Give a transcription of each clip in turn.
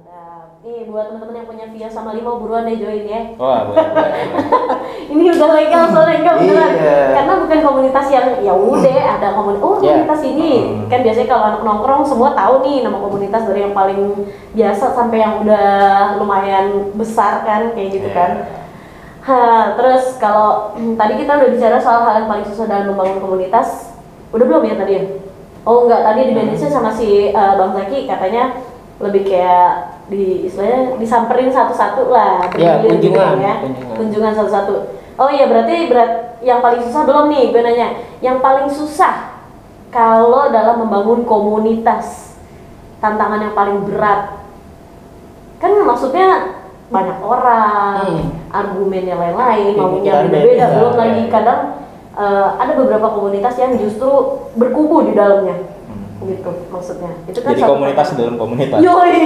Mantap. Nih buat teman-teman yang punya Via sama Limo buruan deh join ya. Wah, boleh. Ini udah legal soalnya enggak beneran. Iya. Karena bukan komunitas yang ya udah ada komunitas ini. Kan biasanya kalau anak nongkrong semua tahu nih nama komunitas dari yang paling biasa sampai yang udah lumayan besar kan kayak gitu kan. Terus kalau tadi kita udah bicara soal hal yang paling susah dalam membangun komunitas. Udah belum ya tadi ya? Oh enggak, tadi di manage sama si Bang Zaki katanya lebih kayak istilahnya disamperin satu-satu lah. Ya, kunjungan, kunjungan satu-satu. Oh iya, berarti yang paling susah belum nih gue nanya. Yang paling susah kalau dalam membangun komunitas, tantangan yang paling berat. Kan maksudnya banyak orang, argumennya lain-lain, maunya beda-beda, belum lagi kadang ada beberapa komunitas yang justru berkubu di dalamnya, gitu maksudnya. Itu kan jadi komunitas dalam komunitas. Yoi,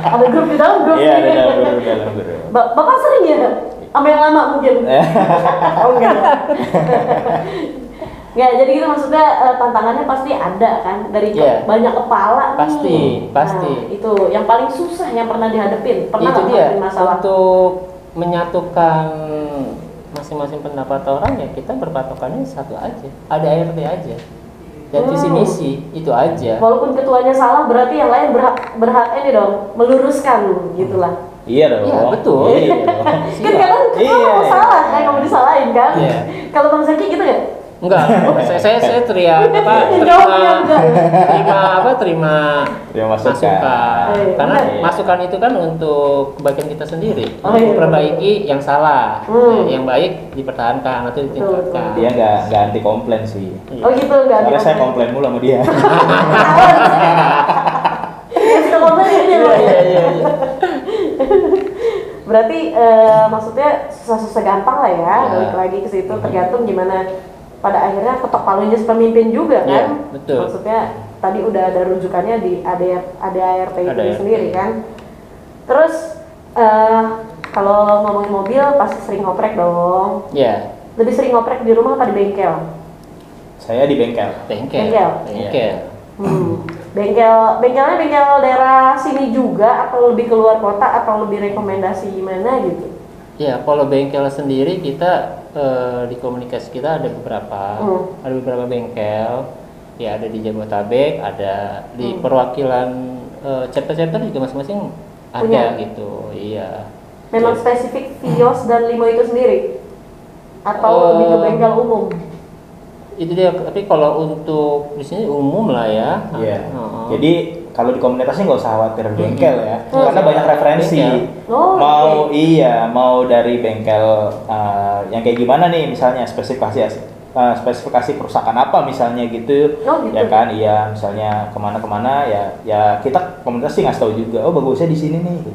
ada grup di dalam grup. Iya, ada dalam grup. Bapak sering ya, sama yang lama mungkin. Oh enggak. Nggak, jadi gitu maksudnya tantangannya pasti ada kan dari banyak kepala pasti, nih. Pasti. Nah, itu yang paling susah yang pernah dihadapin. Pernah itu dia masalah untuk menyatukan masing-masing pendapat orang ya kita berpatokannya satu aja, ada ART aja dan visi misi itu aja. Walaupun ketuanya salah berarti yang lain berhak ini dong meluruskan gitulah. Iya dong. Iya betul. Iya. Kan kadang kamu salah kayak kamu disalahin kan. Kalau Bang Zaki gitu nggak? Enggak, saya terima masukan. Karena masukan itu kan untuk kebaikan kita sendiri. Memperbaiki yang salah, yang baik dipertahankan atau ditingkatkan. Dia nggak anti komplain sih. Oh gitu nggak. Soalnya saya komplain mulu sama dia. Suka komplain ini loh. Iya. Berarti maksudnya susah-susah gampang lah ya. Balik lagi ke situ tergantung gimana. Pada akhirnya ketok palunya pemimpin juga kan, betul. Maksudnya tadi udah ada rujukannya di ADART itu sendiri kan. Terus kalau ngomongin mobil pasti sering ngoprek dong. Iya. Lebih sering ngoprek di rumah apa di bengkel? Saya di bengkel. Bengkelnya bengkel daerah sini juga atau lebih keluar kota atau lebih rekomendasi gimana gitu? Ya, kalau bengkel sendiri kita di komunikasi kita ada beberapa bengkel. Ya, ada di Jabodetabek, ada di perwakilan chapter-chapter juga masing-masing ada gitu. Iya. Memang spesifik Vios dan Limo itu sendiri atau lebih ke bengkel umum? Itu dia, tapi kalau untuk di sini umum lah ya. Iya. Jadi kalau di komunitasnya nggak usah khawatir bengkel ya, karena banyak referensi. Mau dari bengkel yang kayak gimana nih, misalnya spesifikasi kerusakan apa misalnya gitu. Ya kan, iya misalnya kemana ya kita komunitas sih ngasih tahu juga, oh bagusnya di sini nih. Gitu.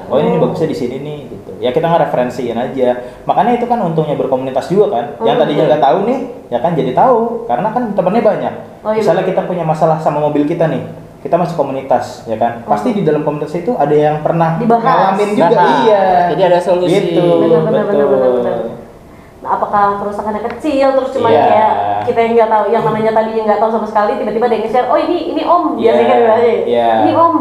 Oh ini bagusnya di sini nih gitu. Ya kita ngereferensiin aja. Makanya itu kan untungnya berkomunitas juga kan. Yang tadinya nggak tahu nih, ya kan jadi tahu karena kan temennya banyak. Misalnya kita punya masalah sama mobil kita nih, kita masuk komunitas ya kan, pasti di dalam komunitas itu ada yang pernah ngalamin juga. Iya, jadi ada solusi gitu. Benar. Apakah kerusakannya kecil terus cuma kayak kita yang nggak tahu, yang namanya tadi yang nggak tahu sama sekali, tiba-tiba ada yang nge-share, oh ini om biasanya kan ini om,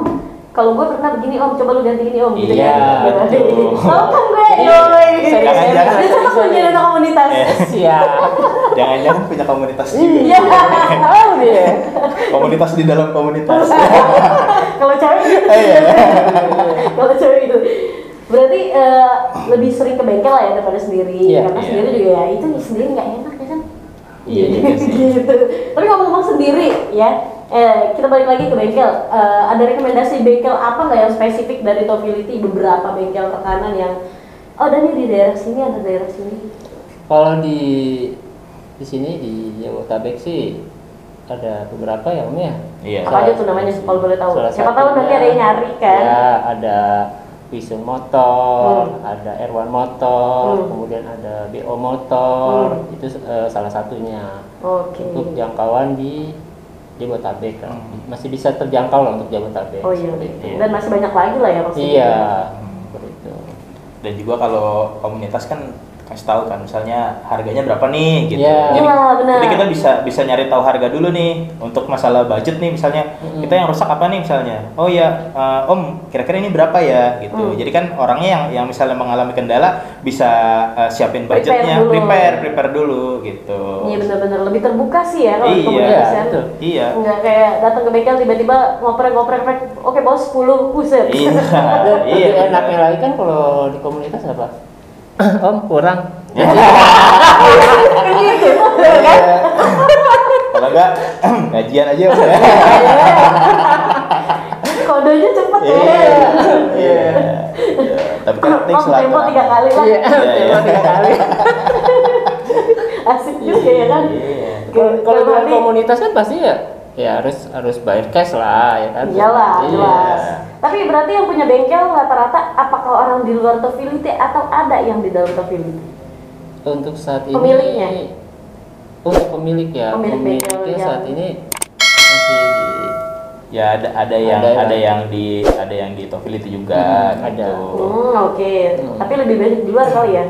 kalau gue pernah begini om, coba lu ganti ini om gitu kan. Betul. Tahu kan gue, Jangan-jangan dia cuma punya data komunitas. Jangan-jangan punya komunitas juga. Iya, tahu dia. Komunitas di dalam komunitas. Kalau cewek gitu. Kalau cewek gitu. Berarti lebih sering ke bengkel lah ya daripada sendiri. Karena sendiri juga ya itu sendiri nggak enak ya kan. Iya gitu. Tapi ngomong-ngomong sendiri ya, kita balik lagi ke bengkel. Ada rekomendasi bengkel apa nggak yang spesifik dari Tofility? Beberapa bengkel rekanan yang ada nih di daerah sini, ada daerah sini. Kalau di sini di Jabodetabek sih ada beberapa ya om ya. Apa aja tuh namanya kalau boleh tahu? Siapa tahu nanti ada yang nyari kan? Ya ada Vision Motor, ada R1 Motor, kemudian ada BO Motor, itu salah satunya. Untuk jangkauan di Jabodetabek kan. Masih bisa terjangkau lah untuk Jabodetabek. Oh iya. Dan masih banyak lagi lah ya maksudnya. Iya. Dan juga kalau komunitas kan kasih tahu kan, misalnya harganya berapa nih gitu. Yeah. Jadi, benar. jadi kita bisa nyari tahu harga dulu nih untuk masalah budget nih, misalnya kita yang rusak apa nih misalnya. Oh ya, Om, kira-kira ini berapa ya gitu. Jadi kan orangnya yang misalnya mengalami kendala bisa siapin budgetnya, prepare dulu gitu. Iya benar-benar lebih terbuka sih ya kalau komunikasi. Iya. Enggak kayak datang ke bengkel tiba-tiba ngoprek, oke bos 10 buset. Iya. Iya. Enaknya lagi kan kalau di komunitas apa? Om kurang. Gitu. Kalau enggak gajian aja Om ya. Kodenya cepet ya. Iya. Tapi kan penting tempo 3 kali lah. Iya, tempo 3 kali. Asik juga ya kan. Kalau di komunitas kan pasti ya harus bayar cash lah ya kan. Iyalah, jelas. Tapi berarti yang punya bengkel rata-rata apakah orang di luar Tovility atau ada yang di dalam Tovility? Untuk saat ini pemiliknya? Untuk pemilik ya. Pemiliknya saat ini masih ya ada yang di Tovility juga gitu. Ada. Oke. Tapi lebih banyak di luar kali ya.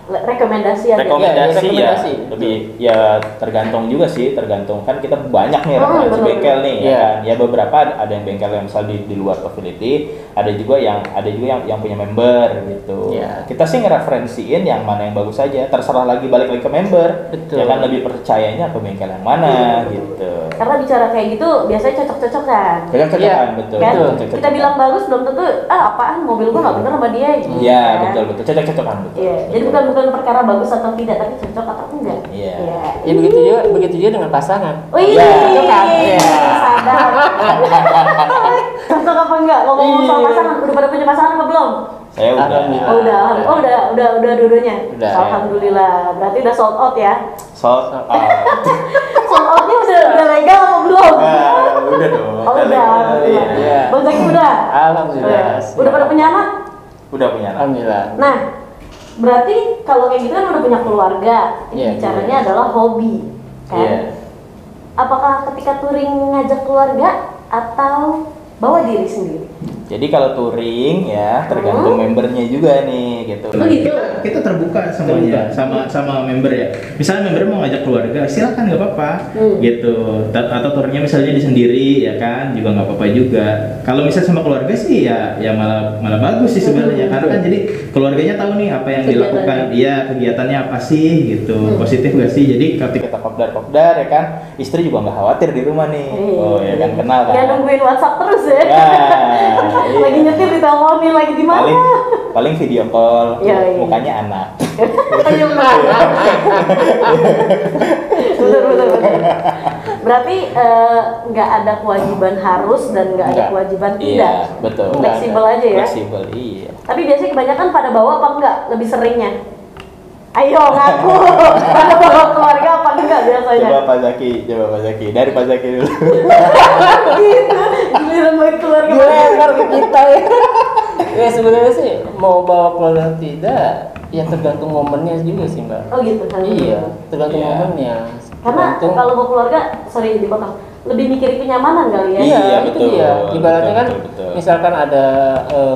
Rekomendasi aja. Rekomendasi lebih ya tergantung juga sih, tergantung kan kita banyak nih referensi bengkel nih ya kan. Ya beberapa ada yang bengkel yang misal di luar Tovility, ada juga yang punya member gitu. Kita sih ngereferensiin yang mana yang bagus aja, terserah lagi balik lagi ke member. Betul. Ya kan lebih percayanya ke bengkel yang mana gitu. Karena bicara kayak gitu biasanya cocok-cocokan. Cocok-cocokan, betul. Kan? Kita bilang bagus belum tentu apaan mobil gua nggak bener sama dia. Iya, betul. Cocok-cocokan betul. Iya. Jadi bukan perkara bagus atau tidak, tapi cocok atau enggak. Iya. Ya begitu juga dengan pasangan. Oh iya. Cocok. Sadar. Cocok apa enggak? Ngomong soal pasangan, udah pada punya pasangan apa belum? Saya udah. Udah dua-duanya. Udah. Alhamdulillah. Berarti udah sold out ya. Sold out. Sold outnya udah legal apa belum? Udah dong. Oh, udah. Iya. Bang Zaki udah. Alhamdulillah. Udah pada punya anak? Udah punya anak. Alhamdulillah. Nah, berarti kalau kayak gitu kan udah punya keluarga. Ini bicaranya adalah hobi, kan? Iya. Apakah ketika touring ngajak keluarga atau bawa diri sendiri? Jadi kalau touring ya tergantung membernya juga nih gitu. Kita terbuka semuanya sama member ya. Misalnya member mau ngajak keluarga, silakan nggak apa-apa gitu. Atau touringnya misalnya di sendiri ya kan, juga nggak apa-apa juga. Kalau misalnya sama keluarga sih ya malah bagus sih sebenarnya karena kan jadi keluarganya tahu nih apa yang dilakukan, iya kegiatannya apa sih gitu, positif nggak sih. Jadi ketika kita kopdar ya kan, istri juga nggak khawatir di rumah nih. Oh ya kan kenal kan. Ya nungguin WhatsApp terus ya. Lagi nyetir diteleponin lagi di mana? Paling video call, mukanya anak. Betul. Berarti nggak ada kewajiban harus dan nggak ada kewajiban tidak. Iya, betul. Fleksibel aja ya. Fleksibel, iya. Tapi biasanya kebanyakan pada bawa apa enggak? Lebih seringnya. Ayo ngaku. Pada bawa keluarga apa enggak biasanya? Coba Pak Zaki. Dari Pak Zaki dulu. Gitu. Giliran bawa keluarga. Lempar ke kita ya. Ya sebenarnya sih mau bawa keluarga tidak, ya tergantung momennya juga sih Mbak. Oh gitu kan? Iya, tergantung momennya. Karena kalau bawa keluarga, sorry dipotong, lebih mikirin kenyamanan kali ya? Iya, itu betul, dia. Ibaratnya kan, betul. misalkan ada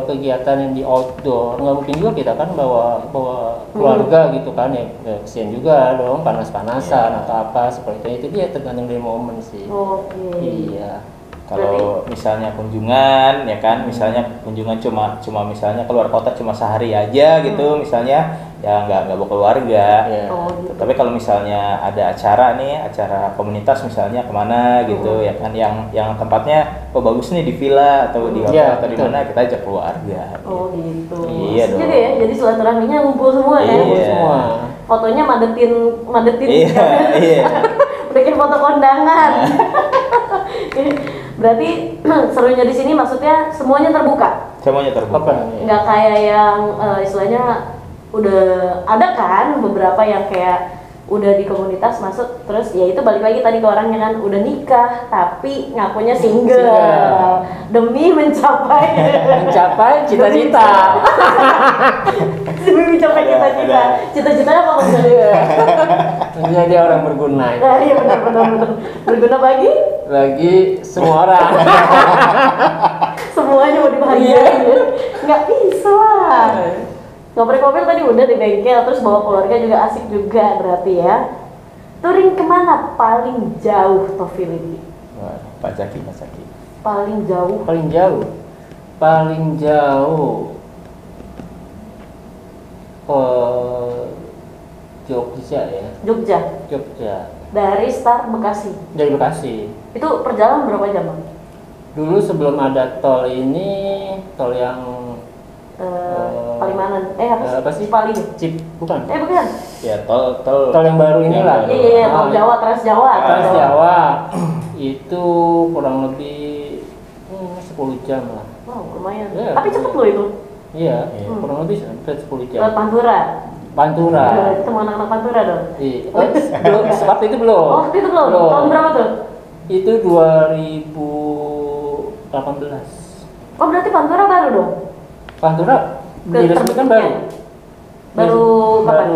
kegiatan yang di outdoor, nggak mungkin juga kita kan bawa keluarga gitu kan ya, kesian juga dong, panas-panasan atau apa seperti itu. Dia tergantung dari momen sih. Oke. Iya. Kalau misalnya kunjungan ya kan, misalnya kunjungan cuma misalnya keluar kota cuma sehari aja gitu, misalnya ya nggak bawa keluarga. Gitu. Tapi kalau misalnya ada acara komunitas misalnya kemana gitu ya kan, yang tempatnya bagus nih di villa atau di hotel atau di mana, kita ajak keluarga. Oh gitu. Iya dong. Jadi ya, jadi silaturahminya ngumpul semua ya. Ngumpul semua. Fotonya madetin. Iya. Bikin foto kondangan. Berarti serunya di sini maksudnya semuanya terbuka. Semuanya terbuka. Nggak kayak yang istilahnya udah ada kan beberapa yang kayak udah di komunitas masuk terus ya itu balik lagi tadi ke orangnya kan udah nikah tapi ngakunya single demi mencapai cita-cita. Demi mencapai cita-citanya apa maksudnya? Menjadi orang berguna. Nah, iya benar berguna bagi semua orang. Semuanya mau dibahagiain. Nggak bisa lah. Ngobrol-ngobrol tadi udah di bengkel, terus bawa keluarga juga asik juga berarti ya. Touring kemana paling jauh Tofili? Pak Zaki. Paling jauh. Paling jauh. Jogja ya. Jogja. Dari start Bekasi. Dari Bekasi. Itu perjalanan berapa jam, Bang? Dulu sebelum ada tol ini, tol yang Palimanan. Apa sih? Paling. Bukan. Bukan. Ya, tol yang baru inilah. Iya, tol Jawa, Trans Jawa. Trans Jawa. Itu kurang lebih 10 jam lah. Wow, lumayan. Ya, tapi cepet loh itu. Iya, kurang lebih sampai 10 jam. Lewat Pantura. Ketemu anak-anak Pantura dong. Iya. Waktu itu belum. Oh, waktu itu belum. Tahun berapa tuh? Itu 2018. Oh, berarti Pantura baru dong? Pantura diresmikan baru. Baru kapan?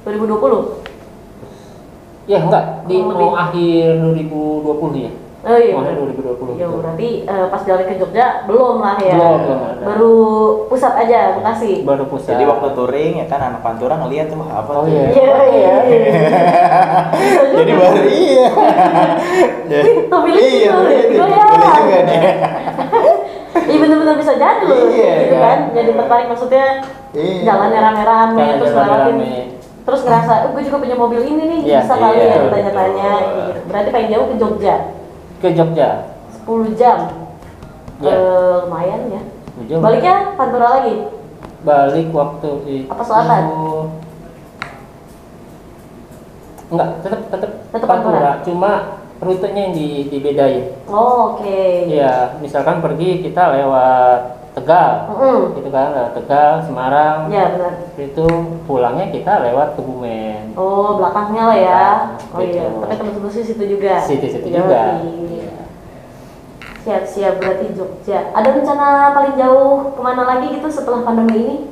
Baru 2020. Ya enggak, mau akhir 2020 ya. Oh iya. Mau akhir 2020. Ya berarti pas jalan ke Jogja belum lah ya. Belum. Baru pusat aja Bekasi. Baru pusat. Jadi waktu touring ya kan anak Pantura ngeliat tuh apa tuh. Iya. Jadi baru iya. Tuh pilih iya juga nih. Iya benar-benar bisa jadi loh. Gitu kan. Jadi tertarik maksudnya jalannya rame-rame terus ngelewatin. Terus ngerasa, gue juga punya mobil ini nih, bisa kali ya tanya-tanya gitu. Berarti paling jauh ke Jogja. Ke Jogja 10 jam. Lumayan ya. Baliknya Pantura lagi. Balik waktu itu. Apa selatan? Enggak, tetap Pantura. Cuma rutenya yang dibedain. Oh, oke. Iya, misalkan pergi kita lewat Tegal, gitu kan, Tegal, Semarang. Ya benar. Itu pulangnya kita lewat Kebumen. Oh, belakangnya lah ya. Oh gitu. iya, tapi teman-teman situ juga. Situ juga. Siap-siap berarti Jogja. Ada rencana paling jauh kemana lagi gitu setelah pandemi ini?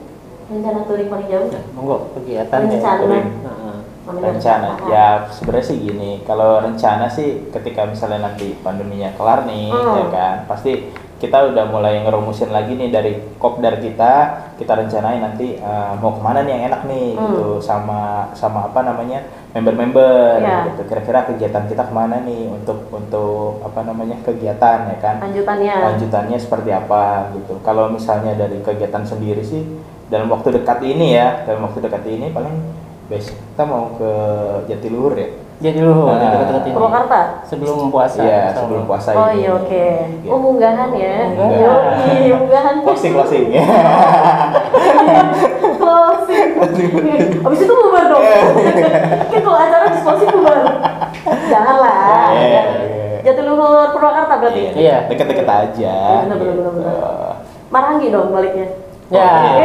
Rencana touring paling jauh? Nah, monggo kegiatan rencana ya sebenarnya sih gini, kalau rencana sih ketika misalnya nanti pandeminya kelar nih ya kan pasti kita udah mulai ngerumusin lagi nih dari kopdar kita rencanain nanti mau kemana nih yang enak nih gitu sama apa namanya member-member gitu, kira-kira kegiatan kita kemana nih untuk apa namanya kegiatan ya kan lanjutannya seperti apa gitu. Kalau misalnya dari kegiatan sendiri sih dalam waktu dekat ini paling besok kita mau ke Jatiluhur ya. Jatiluhur, dekat-dekat ini. Purwakarta. Sebelum puasa. Iya, sebelum puasa ini. Oh iya, oke. Oh, munggahan ya. Munggahan. Closing. Closing. Abis itu bubar dong. Kan kalau acara di closing bubar. Janganlah. Jatiluhur Purwakarta berarti. Iya. Deket-deket aja. Benar. Marangi dong baliknya. Ya,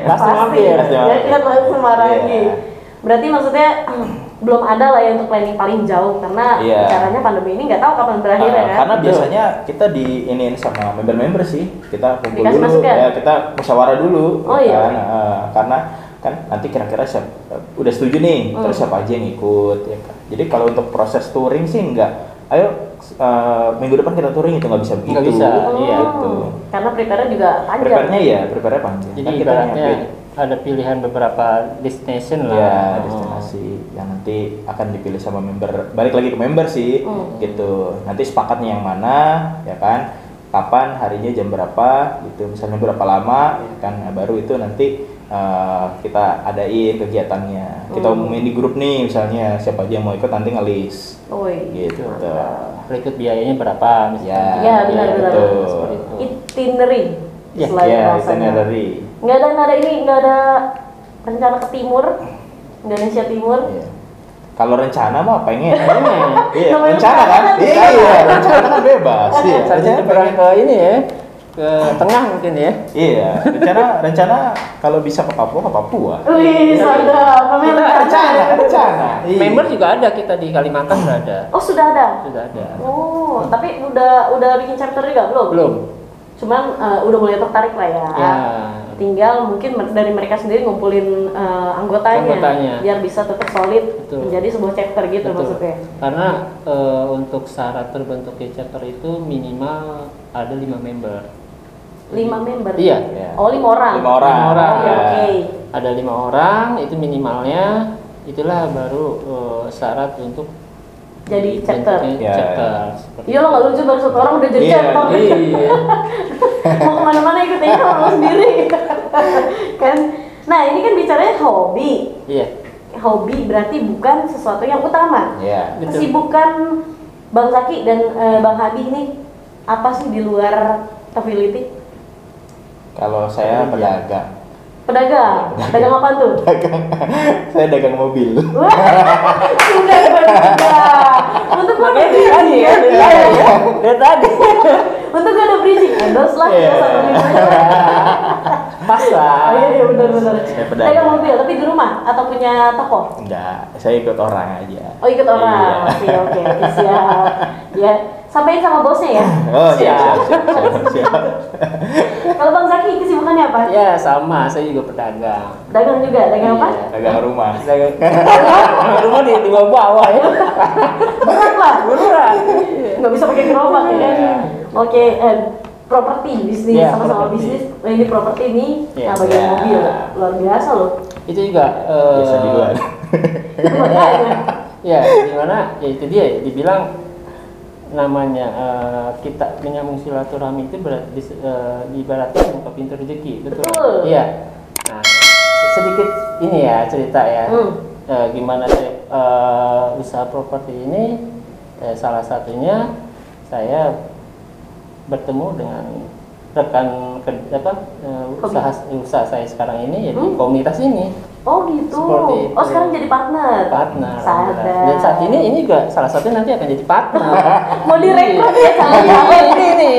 pasti mampir. Ya kan langsung Marangi. Berarti maksudnya belum ada lah ya untuk planning paling jauh karena caranya pandemi ini nggak tahu kapan berakhir ya kan. Karena biasanya kita diinin sama member-member sih, kita kumpul dikasih dulu, masukan? ya kita musyawarah dulu, Oh iya. Karena kan nanti kira-kira udah setuju nih, terus siapa aja yang ikut, ya kan. Jadi kalau untuk proses touring sih enggak. Ayo minggu depan kita touring itu nggak bisa begitu. Nggak bisa, iya. Gitu. Karena prepare-nya juga panjang. Prepare-nya panjang. Jadi kan ibaratnya ada pilihan beberapa destination lah. Ya, destinasi yang nanti akan dipilih sama member. Balik lagi ke member sih, gitu. Nanti sepakatnya yang mana, ya kan? Kapan, harinya, jam berapa, gitu. Misalnya berapa lama, ya kan? Nah, baru itu nanti kita adain kegiatannya. Kita umumin di grup nih, misalnya siapa aja yang mau ikut nanti nge-list. Gitu. Berikut biayanya berapa misalnya. Ya, benar. Itinerary. Itinerary. Nggak ada rencana ke timur, Indonesia Timur. Iya. Kalau rencana mah pengen. Iya, rencana kan? Iya, rencana kan bebas. Iya, rencana ke ini ya. Ke tengah mungkin ya. Iya, rencana kalau bisa ke Papua. Wih, sadar. Rencana. Member juga ada kita di Kalimantan sudah ada. Oh, sudah ada. Oh, tapi udah bikin chapter juga belum? Belum. Cuman udah mulai tertarik lah ya. Tinggal mungkin dari mereka sendiri ngumpulin anggotanya biar bisa tetap solid menjadi sebuah chapter gitu. Maksudnya. Karena untuk syarat terbentuknya chapter itu minimal ada 5 member. 5 member? Iya. Oh, 5 orang. 5 orang. Oke. Ada 5 orang, itu minimalnya. Itulah baru syarat untuk jadi chapter. Chapter. Iya, lo nggak lucu baru 1 orang udah jadi chapter. Iya. Mau kemana-mana ikutnya lo sendiri. Kan. Nah, ini kan bicaranya hobi. Iya. Hobi berarti bukan sesuatu yang utama. Iya. Kesibukan Bang Zaki dan Bang Habib ini apa sih di luar affiliate? Kalau saya pedagang. Pedagang? Dagang apa tuh? Saya dagang mobil. Wah, sudah berbeda. Untuk gue udah tadi ya. Tadi. Untuk gue udah bridging, endorse lah ya satu minggu. Pas lah. Iya benar-benar. Saya pedagang. Dagang mobil tapi di rumah atau punya toko? Enggak, saya ikut orang aja. Oh, ikut orang. Oke, siap. Ya, sampaikan sama bosnya ya. Oh, siap. Kalau Bang Zaki kesibukannya apa? Ya sama, saya juga pedagang. Dagang juga, dagang apa? Dagang rumah. Dagang rumah di bawah ya. Berat lah. Beneran. Nggak bisa pakai gerobak ya kan? Iya. Oke, properti bisnis Iya, sama-sama properti. bisnis. Ini properti nih, Iya. nah bagian Iya. mobil luar biasa loh. Itu juga Biasa di luar. ya gimana ya itu dia dibilang namanya kita menyambung silaturahmi itu diibaratkan buka pintu rezeki, Betul. Iya. Nah, sedikit ini ya cerita ya. Gimana usaha properti ini salah satunya saya bertemu dengan rekan usaha saya sekarang ini ya di komunitas ini. Oh gitu. Seperti itu. Oh sekarang jadi partner. Sadar. Sadar. Dan saat ini juga salah satunya nanti akan jadi partner. Mau direkrut ya calon-calon. Ini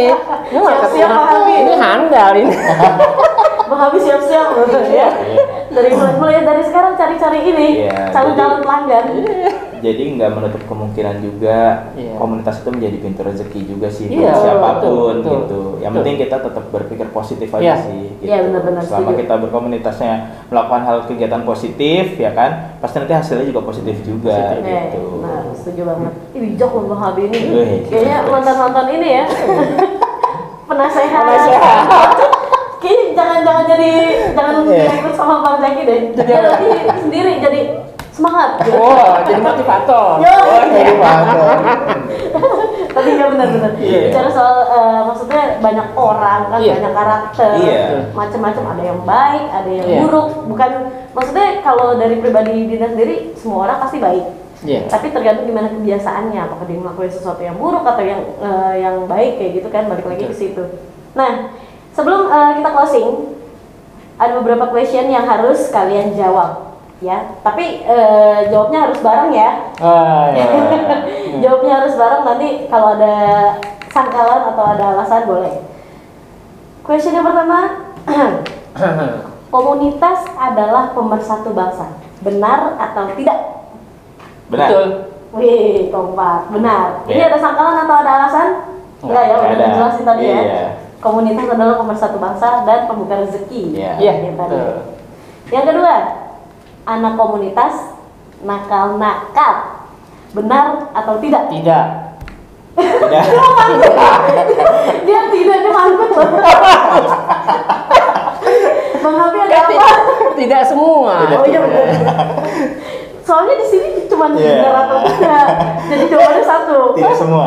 Siap-siap, Pak Habib. ini handal ini. Bang Habib siap-siap loh ya. Mulai dari sekarang cari-cari ini Iya, calon-calon pelanggan. Jadi nggak menutup kemungkinan juga Iya. komunitas itu menjadi pintu rezeki juga sih Iya, buat siapapun betul, gitu. Yang betul. penting kita tetap berpikir positif aja Iya. sih. Gitu. Iya, benar-benar Selama setuju. kita berkomunitasnya melakukan hal kegiatan positif, ya kan, pasti nanti hasilnya juga positif juga. Positif. Gitu. Nah, setuju banget. Ih, bijak loh Bang Habib ini. Wih. Kayaknya nonton ini ya. Penasehat. Kayaknya jangan direkrut sama Bang Zaki deh. Dia nanti sendiri jadi semangat. Gitu. Oh, jadi motivator. Yo, Jadi mantap. tapi nggak benar-benar. Iya. Bicara soal maksudnya banyak orang kan, Iya. banyak karakter, Iya. macam-macam. Ada yang baik, ada yang Iya. buruk. Bukan maksudnya kalau dari pribadi Dina sendiri semua orang pasti baik. Iya. Tapi tergantung gimana kebiasaannya, apakah dia ngelakuin sesuatu yang buruk atau yang baik kayak gitu kan, balik lagi ke situ. Nah, sebelum kita closing, ada beberapa question yang harus kalian jawab ya. Tapi jawabnya harus bareng ya. Iya. Jawabnya harus bareng, nanti kalau ada sangkalan atau ada alasan boleh. Question yang pertama, komunitas adalah pemersatu bangsa. Benar atau tidak? Benar. Betul. Wih, kompak. Benar. Ini Iya. ada sangkalan atau ada alasan? Enggak ya, udah ada. dijelasin tadi ya. Iya. Komunitas adalah pemersatu bangsa dan pembuka rezeki. Iya. Iya. Yang tadi. Betul. Yang kedua, anak komunitas nakal-nakal. Benar atau tidak? Tidak. Tidak. Dia tidak, dia mangkut loh. Bang Habi ada apa? Tidak semua. Tidak. Oh iya benar. Soalnya di sini cuma Iya. benar atau tidak. Jadi jawabannya satu. Tidak semua.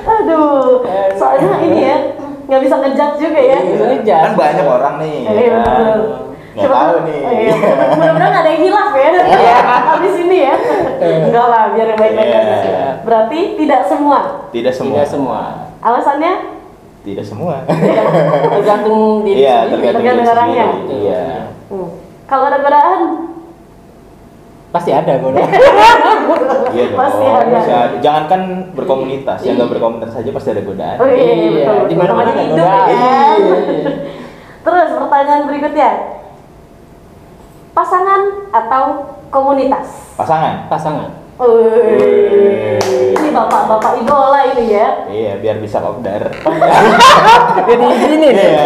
Aduh, soalnya ini ya nggak bisa ngejudge juga ya. Bisa ngejudge. Kan banyak orang nih. Iya, kan. betul. Nggak tahu nih. Iya, mudah-mudahan nggak ada yang hilaf ya. Habis ini ya. Enggak lah, biar yang baik-baik Iya. aja. Berarti tidak semua. Tidak semua. Tidak semua. Alasannya? Tidak semua. Tergantung diri Iya, sendiri. Tergantung diri orangnya. sendiri. Iya. Kalau ada godaan, Pasti ada godaan. Iya dong. Pasti ada. Jangankan berkomunitas, yang nggak berkomunitas saja pasti ada godaan. oh iya, Iya, betul. di mana-mana Namanya ada hidup godaan. ya. Iya. Terus pertanyaan berikutnya, pasangan atau komunitas? Pasangan. Pasangan. Ini bapak-bapak idola ini ya. Iya, biar bisa kopdar. Jadi izinin. Iya.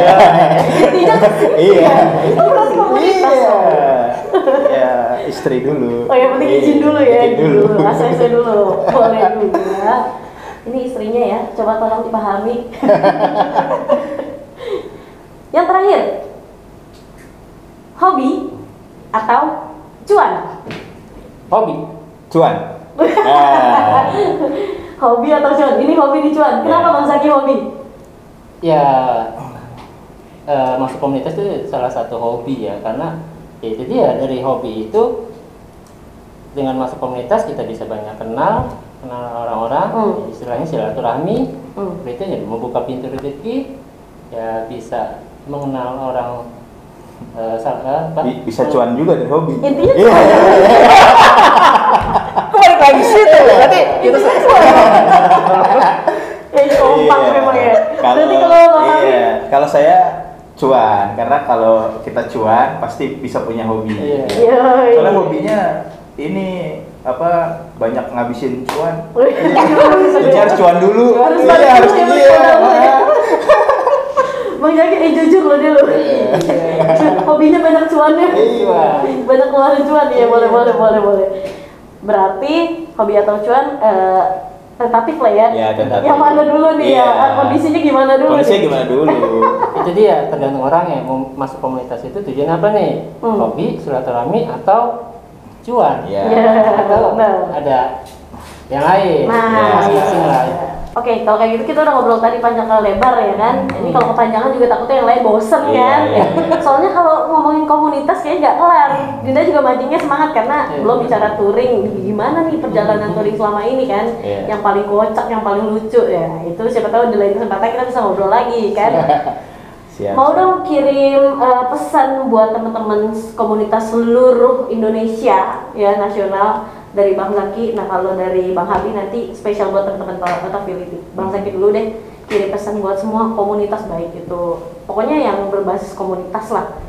Intinya Iya. itu berarti komunitas. Ya, istri dulu. Oh yang penting izin dulu ya. Izin dulu. ACC dulu. Boleh juga. Ini istrinya ya, coba tolong dipahami. Yang terakhir, hobi atau cuan? Hobi. Cuan. Hobi atau cuan? Ini hobi di cuan. Kenapa Bang Zaki hobi? Ya, masuk komunitas itu salah satu hobi ya, karena ya itu dia, dari hobi itu dengan masuk komunitas kita bisa banyak kenal orang-orang, istilahnya silaturahmi, itu ya membuka pintu rezeki, ya bisa mengenal orang, bisa cuan juga dari hobi. Intinya balik lagi situ, berarti itu kompak memang ya. Kalau saya cuan, karena kalau kita cuan pasti bisa punya hobi. Soalnya hobinya ini banyak ngabisin cuan. Jadi harus cuan dulu. Harus Bang Jaki, jujur loh dia loh. Hobinya banyak cuannya. Banyak keluarin cuan ya, boleh. Berarti hobi atau cuan tentatif lah ya. Tentatif. Yang mana dulu nih ya? Kondisinya gimana dulu? Itu dia, tergantung orang ya, mau masuk komunitas itu tujuan apa nih? Hobi, silaturahmi, atau cuan? Atau ada yang lain? Masing-masing lah. Oke, kalau kayak gitu kita udah ngobrol tadi panjang kali lebar ya kan. Ini kalau kepanjangan juga takutnya yang lain bosen kan. Soalnya kalau ngomongin komunitas kayaknya nggak kelar. Dinda juga mancingnya semangat karena belum bicara touring. Gimana nih perjalanan touring selama ini kan? Yang paling kocak, yang paling lucu ya. Itu siapa tahu di lain kesempatan kita bisa ngobrol lagi kan. Mau dong kirim pesan buat teman-teman komunitas seluruh Indonesia ya, nasional, dari Bang Zaki. Nah kalau dari Bang Habib nanti spesial buat teman-teman Talkability. Bang Zaki dulu deh, kirim pesan buat semua komunitas, baik itu pokoknya yang berbasis komunitas lah.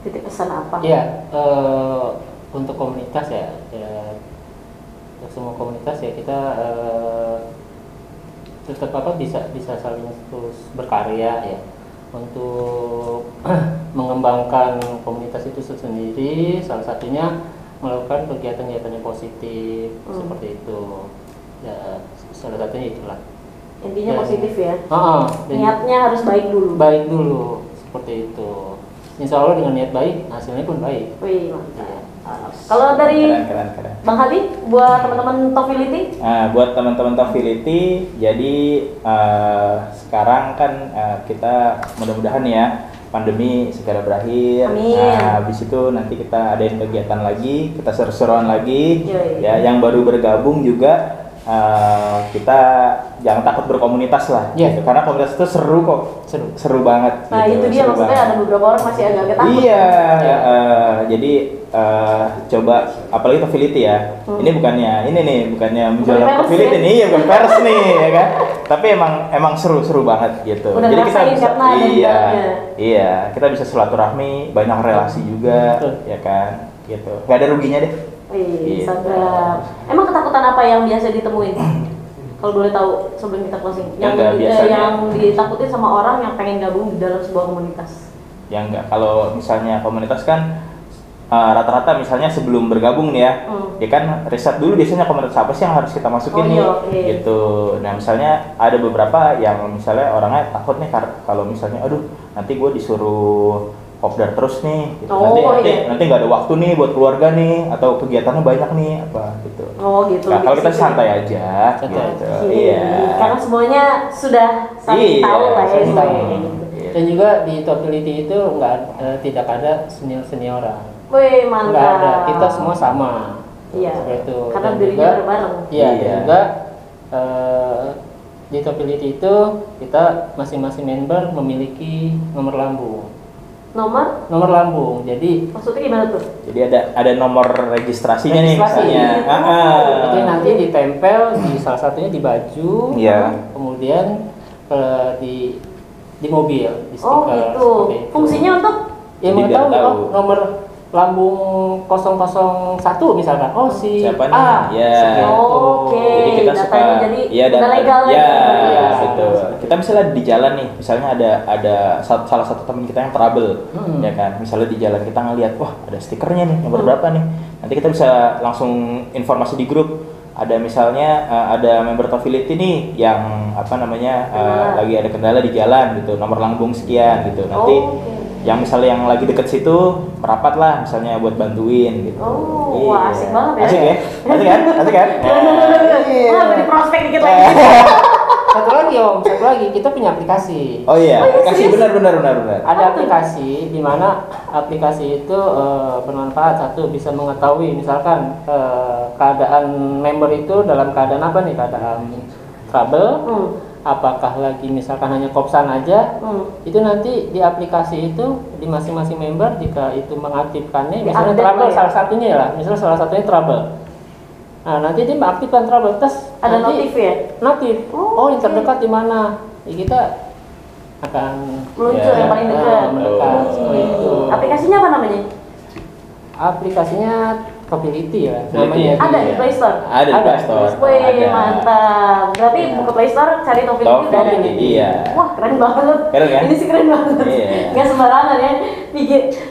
Titip pesan apa? Iya, untuk komunitas ya, untuk semua komunitas ya kita tetap bisa saling terus berkarya ya, untuk mengembangkan komunitas itu sendiri. Salah satunya melakukan kegiatan-kegiatan yang positif, seperti itu ya, salah satunya itulah intinya. Positif ya. Niatnya harus baik dulu seperti itu. Insya Allah dengan niat baik hasilnya pun baik. Wih, mantap. Kalau dari keren. Bang Habib buat teman-teman Talkability? Buat teman-teman Talkability, jadi sekarang kan kita mudah-mudahan ya pandemi segera berakhir. Amin. Nah, habis itu nanti kita adain kegiatan lagi, kita seru-seruan lagi. Ya, yang baru bergabung juga kita jangan takut berkomunitas lah. Gitu. Karena komunitas itu seru kok. Seru banget. Nah, gitu. itu dia seru maksudnya banget. ada beberapa orang masih agak takut. Iya, jadi coba, apalagi Talkability ya. Ini bukannya menjual Talkability nih, bukan pers nih, ya kan. Tapi emang seru banget gitu. Udah jadi kita bisa, iya, kita bisa silaturahmi, banyak relasi juga, ya kan, gitu. Gak ada ruginya deh. Gitu. Emang ketakutan apa yang biasa ditemuin? Kalau boleh tahu sebelum kita closing. Yang ditakutin sama orang yang pengen gabung di dalam sebuah komunitas. Ya enggak, kalau misalnya komunitas kan rata-rata misalnya sebelum bergabung nih ya, ya kan riset dulu biasanya komunitas apa sih yang harus kita masukin gitu. Nah misalnya ada beberapa yang misalnya orangnya takut nih kalau misalnya aduh nanti gue disuruh kopdar terus nih gitu. Nanti nggak ada waktu nih buat keluarga nih, atau kegiatannya banyak nih apa gitu. Gitu. Nah, kalau kita santai aja gitu. Iya. Karena semuanya sudah saling tahu lah ya. Dan juga di Talkability itu tidak ada senioran. Wih, mantap. Nggak ada, kita semua sama. Iya. Seperti itu. Karena dirinya bareng. Iya. Dan juga di Talkability itu kita masing-masing member memiliki nomor lambung. Nomor lambung. Jadi maksudnya gimana tuh? Jadi ada nomor registrasinya nih misalnya. Itu nanti ditempel di salah satunya di baju. Kemudian di mobil, di stiker. Gitu. Fungsinya untuk mengetahui nomor lambung 001 misalkan. Siapa nih? Jadi kita suka data legal gitu. Kita misalnya di jalan nih, misalnya ada salah satu teman kita yang trouble, ya kan. Misalnya di jalan kita ngelihat, wah ada stikernya nih, nomor berapa nih. Nanti kita bisa langsung informasi di grup. ada misalnya ada member Tofility nih yang apa namanya lagi ada kendala di jalan gitu, nomor lambung sekian gitu. Nanti yang misalnya yang lagi deket situ merapat lah misalnya buat bantuin gitu. Wah asik banget ya. Asik ya? Asik kan? Di prospek dikit lagi. Satu lagi kita punya aplikasi. Oh iya, aplikasi benar. Ada aplikasi di mana aplikasi itu bermanfaat. Satu, bisa mengetahui misalkan keadaan member itu dalam keadaan apa nih, keadaan trouble, apakah lagi misalkan hanya kopsan aja, itu nanti di aplikasi itu di masing-masing member jika itu mengaktifkannya, misalnya trouble salah satunya lah, misalnya salah satunya trouble. Nah, nanti dia mengaktifkan trouble, terus ada notif ya? Notif. Oh, yang terdekat di mana? Ya, kita akan meluncur yang paling dekat. Itu. Aplikasinya apa namanya? Aplikasinya Tofility ya namanya. Ada di Play Store. Ada di Play Store. Wih, mantap. Berarti buka Play Store cari Tofility udah ada. Iya. Wah, keren banget. Keren kan? Ini sih keren banget. Iya. Nggak sembarangan ya.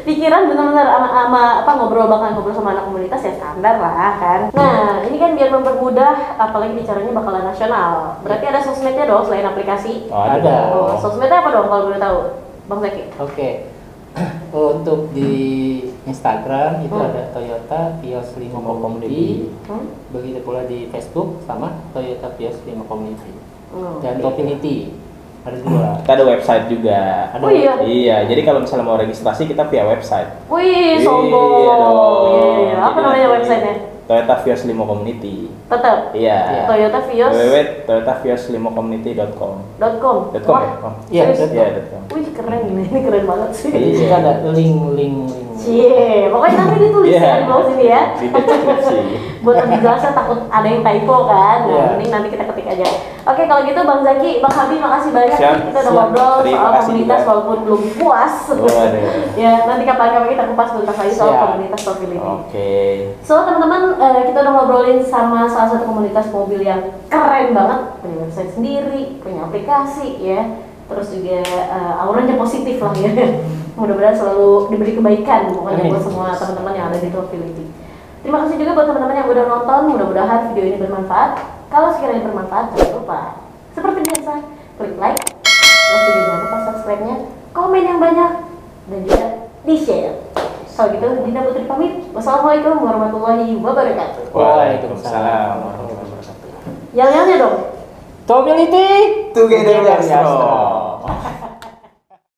Pikiran benar-benar sama apa ngobrol sama anak komunitas ya standar lah kan. Nah, ini kan biar mempermudah, apalagi bicaranya bakalan nasional. Berarti ada sosmednya dong selain aplikasi. Oh, ada. Sosmednya apa dong kalau boleh tahu, Bang Zaki? Oke. Untuk di Instagram itu ada Toyota Vios 5 Community. Begitu pula di Facebook sama Toyota Vios 5 Community. Dan Tofility. Ada dua. Kita ada website juga. Oh iya. Iya, jadi kalau misalnya mau registrasi kita via website. Wih, sombong. Iya dong. Iya. Apa namanya websitenya? Toyota Vios 5 Community. Tetap. Iya. Toyota Vios. www.toyotavios5community.com. .com. .com ya? Iya, .com. Wih, keren ini keren banget sih. Jadi kita ada link. Cie, pokoknya nanti ditulis ya di bawah sini ya. Di deskripsi. Buat lebih jelasnya takut ada yang typo kan. Nah, mending nanti kita ketik aja. Oke, kalau gitu Bang Zaki, Bang Habib makasih banyak. Kita udah ngobrol soal komunitas juga. Walaupun belum puas. Ya, nanti kapan-kapan kita kupas tuntas lagi soal komunitas Tofility. Oke. So, teman-teman, kita udah ngobrolin sama salah satu komunitas mobil yang keren banget, punya website sendiri, punya aplikasi ya. Terus juga auranya positif lah ya. Mudah-mudahan selalu diberi kebaikan pokoknya buat semua teman-teman yang ada di Tofility. Terima kasih juga buat teman-teman yang udah nonton. Mudah-mudahan video ini bermanfaat. Kalau sekiranya bermanfaat, jangan lupa seperti biasa klik like, terus juga jangan lupa subscribe-nya, komen yang banyak, dan juga di share. Kalau gitu, Dinda Putri pamit. Wassalamualaikum warahmatullahi wabarakatuh. Waalaikumsalam warahmatullahi wabarakatuh. Yel-yelnya dong. Tofility Together we are strong.